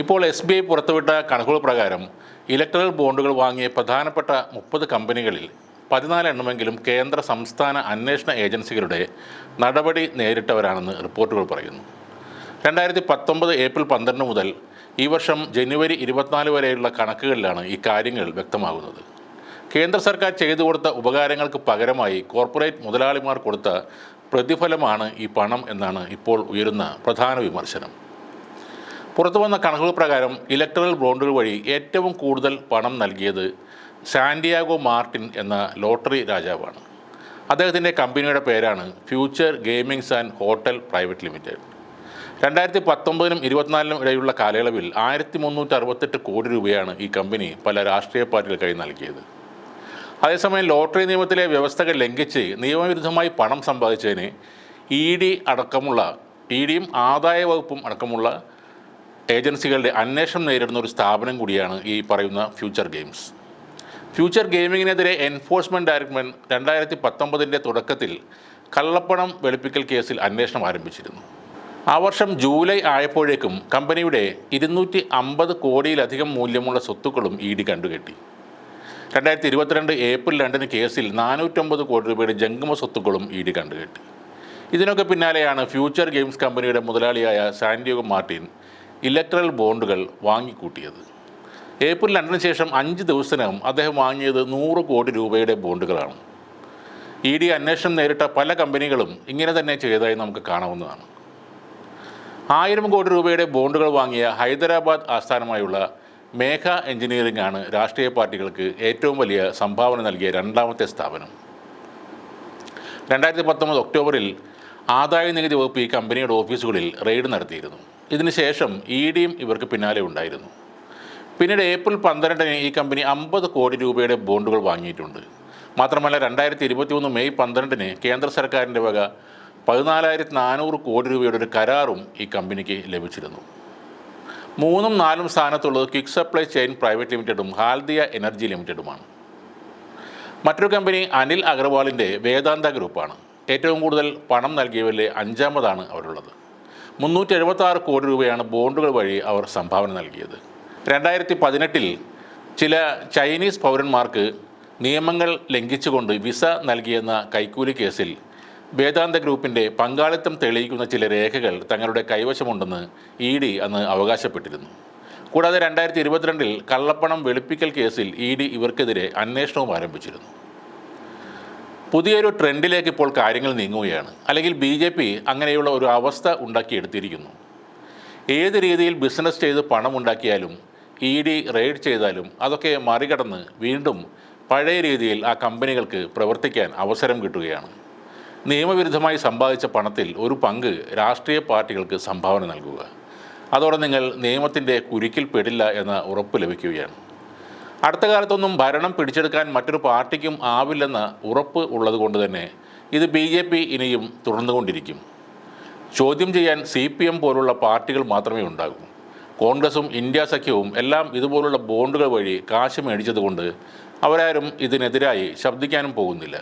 ഇപ്പോൾ SBI പുറത്തുവിട്ട കണക്കുകൾ പ്രകാരം ഇലക്ട്രൽ ബോണ്ടുകൾ വാങ്ങിയ പ്രധാനപ്പെട്ട 30 കമ്പനികളിൽ 14 എണ്ണമെങ്കിലും കേന്ദ്ര സംസ്ഥാന അന്വേഷണ ഏജൻസികളുടെ നടപടി നേരിട്ടവരാണെന്ന് റിപ്പോർട്ടുകൾ പറയുന്നു. 2019 ഏപ്രിൽ 12 മുതൽ ഈ വർഷം ജനുവരി 24 വരെയുള്ള കണക്കുകളിലാണ് ഈ കാര്യങ്ങൾ വ്യക്തമാകുന്നത്. കേന്ദ്ര സർക്കാർ ചെയ്തു കൊടുത്ത ഉപകാരങ്ങൾക്ക് പകരമായി കോർപ്പറേറ്റ് മുതലാളിമാർ കൊടുത്ത പ്രതിഫലമാണ് ഈ പണം എന്നാണ് ഇപ്പോൾ ഉയരുന്ന പ്രധാന വിമർശനം. പുറത്തു വന്ന കണക്കുകൾ പ്രകാരം ഇലക്ട്രൽ ബോണ്ടുകൾ വഴി ഏറ്റവും കൂടുതൽ പണം നൽകിയത് സാന്റിയാഗോ മാർട്ടിൻ എന്ന ലോട്ടറി രാജാവാണ്. അദ്ദേഹത്തിൻ്റെ കമ്പനിയുടെ പേരാണ് future gamings and hotel private limited. 2019-നും 2024-നും ഇടയിലുള്ള കാലയളവിൽ 1368 കോടി രൂപയാണ് ഈ കമ്പനി പല രാഷ്ട്രീയ പാർട്ടികൾക്കായി നൽകിയത്. അതേസമയം ലോട്ടറി നിയമത്തിലെ വ്യവസ്ഥകൾ ലംഘിച്ച് നിയമവിരുദ്ധമായി പണം സമ്പാദിച്ചതിന് ഇഡിയും ആദായ വകുപ്പും അടക്കമുള്ള ഏജൻസികളുടെ അന്വേഷണം നേരിടുന്ന ഒരു സ്ഥാപനം കൂടിയാണ് ഈ പറയുന്ന ഫ്യൂച്ചർ ഗെയിമിങ്ങിനെതിരെ എൻഫോഴ്സ്മെൻറ്റ് ഡയറക്ടറേറ്റ് 2019-ൻ്റെ തുടക്കത്തിൽ കള്ളപ്പണം വെളുപ്പിക്കൽ കേസിൽ അന്വേഷണം ആരംഭിച്ചിരുന്നു. ആ വർഷം ജൂലൈ ആയപ്പോഴേക്കും കമ്പനിയുടെ 250 കോടിയിലധികം മൂല്യമുള്ള സ്വത്തുക്കളും ഇഡി കണ്ടുകെട്ടി. 2022 ഏപ്രിൽ 2-ന് കേസിൽ 450 കോടി രൂപയുടെ ജംഗമ സ്വത്തുക്കളും ഇഡി കണ്ടുകെട്ടി. ഇതിനൊക്കെ പിന്നാലെയാണ് ഫ്യൂച്ചർ ഗെയിംസ് കമ്പനിയുടെ മുതലാളിയായ സാന്റിയാഗോ മാർട്ടിൻ ഇലക്ട്രൽ ബോണ്ടുകൾ വാങ്ങിക്കൂട്ടിയത്. ഏപ്രിൽ 2-ന് ശേഷം 5 ദിവസത്തിനകം അദ്ദേഹം വാങ്ങിയത് 100 കോടി രൂപയുടെ ബോണ്ടുകളാണ്. ഇഡി അന്വേഷണം നേരിട്ട പല കമ്പനികളും ഇങ്ങനെ തന്നെ ചെയ്തതായി നമുക്ക് കാണാവുന്നതാണ്. 1000 കോടി രൂപയുടെ ബോണ്ടുകൾ വാങ്ങിയ ഹൈദരാബാദ് ആസ്ഥാനമായുള്ള മേഘ എഞ്ചിനീയറിംഗ് ആണ് രാഷ്ട്രീയ പാർട്ടികൾക്ക് ഏറ്റവും വലിയ സംഭാവന നൽകിയ രണ്ടാമത്തെ സ്ഥാപനം. 2019 ഒക്ടോബറിൽ ആദായ നികുതി വകുപ്പ് ഈ കമ്പനിയുടെ ഓഫീസുകളിൽ റെയ്ഡ് നടത്തിയിരുന്നു. ഇതിനുശേഷം ഇഡിയും ഇവർക്ക് പിന്നാലെ ഉണ്ടായിരുന്നു. പിന്നീട് ഏപ്രിൽ 12-ന് ഈ കമ്പനി 50 കോടി രൂപയുടെ ബോണ്ടുകൾ വാങ്ങിയിട്ടുണ്ട്. മാത്രമല്ല 2023 മെയ് 12-ന് കേന്ദ്ര സർക്കാരിൻ്റെ വക 14,400 കോടി രൂപയുടെ ഒരു കരാറും ഈ കമ്പനിക്ക് ലഭിച്ചിരുന്നു. 3-ഉം 4-ഉം സ്ഥാനത്തുള്ളത് ക്വിക്ക് സപ്ലൈ ചെയിൻ പ്രൈവറ്റ് ലിമിറ്റഡും ഹാൽദിയ എനർജി ലിമിറ്റഡുമാണ്. മറ്റൊരു കമ്പനി അനിൽ അഗർവാളിൻ്റെ വേദാന്ത ഗ്രൂപ്പാണ്. ഏറ്റവും കൂടുതൽ പണം നൽകിയവരിലെ 5-മതാണ് അവരുള്ളത്. 376 കോടി രൂപയാണ് ബോണ്ടുകൾ വഴി അവർ സംഭാവന നൽകിയത്. 2018-ൽ ചില ചൈനീസ് പൗരന്മാർക്ക് നിയമങ്ങൾ ലംഘിച്ചുകൊണ്ട് വിസ നൽകിയെന്ന കൈക്കൂലി കേസിൽ വേദാന്ത ഗ്രൂപ്പിൻ്റെ പങ്കാളിത്തം തെളിയിക്കുന്ന ചില രേഖകൾ തങ്ങളുടെ കൈവശമുണ്ടെന്ന് ഇഡി അന്ന് അവകാശപ്പെട്ടിരുന്നു. കൂടാതെ 2022-ൽ കള്ളപ്പണം വെളുപ്പിക്കൽ കേസിൽ ഇഡി ഇവർക്കെതിരെ അന്വേഷണവും ആരംഭിച്ചിരുന്നു. പുതിയൊരു ട്രെൻഡിലേക്ക് ഇപ്പോൾ കാര്യങ്ങൾ നീങ്ങുകയാണ്. അല്ലെങ്കിൽ BJP അങ്ങനെയുള്ള ഒരു അവസ്ഥ ഉണ്ടാക്കിയെടുത്തിരിക്കുന്നു. ഏത് രീതിയിൽ ബിസിനസ് ചെയ്ത് പണം ഉണ്ടാക്കിയാലും ഇഡി റെയ്ഡ് ചെയ്താലും അതൊക്കെ മറികടന്ന് വീണ്ടും പഴയ രീതിയിൽ ആ കമ്പനികൾക്ക് പ്രവർത്തിക്കാൻ അവസരം കിട്ടുകയാണ്. നിയമവിരുദ്ധമായി സമ്പാദിച്ച പണത്തിൽ ഒരു പങ്ക് രാഷ്ട്രീയ പാർട്ടികൾക്ക് സംഭാവന നൽകുക. അതോടെ നിങ്ങൾ നിയമത്തിൻ്റെ കുരുക്കിൽ പെടില്ല എന്ന ഉറപ്പ് ലഭിക്കുകയാണ്. അടുത്ത കാലത്തൊന്നും ഭരണം പിടിച്ചെടുക്കാൻ മറ്റൊരു പാർട്ടിക്കും ആവില്ലെന്ന ഉറപ്പ് ഉള്ളതുകൊണ്ട് തന്നെ ഇത് BJP ഇനിയും തുടർന്നുകൊണ്ടിരിക്കും. ചോദ്യം ചെയ്യാൻ CPM പോലുള്ള പാർട്ടികൾ മാത്രമേ ഉണ്ടാകൂ. കോൺഗ്രസും ഇന്ത്യ സഖ്യവും എല്ലാം ഇതുപോലുള്ള ബോണ്ടുകൾ വഴി കാശ് മേടിച്ചതുകൊണ്ട് അവരാരും ഇതിനെതിരായി ശബ്ദിക്കാനും പോകുന്നില്ല.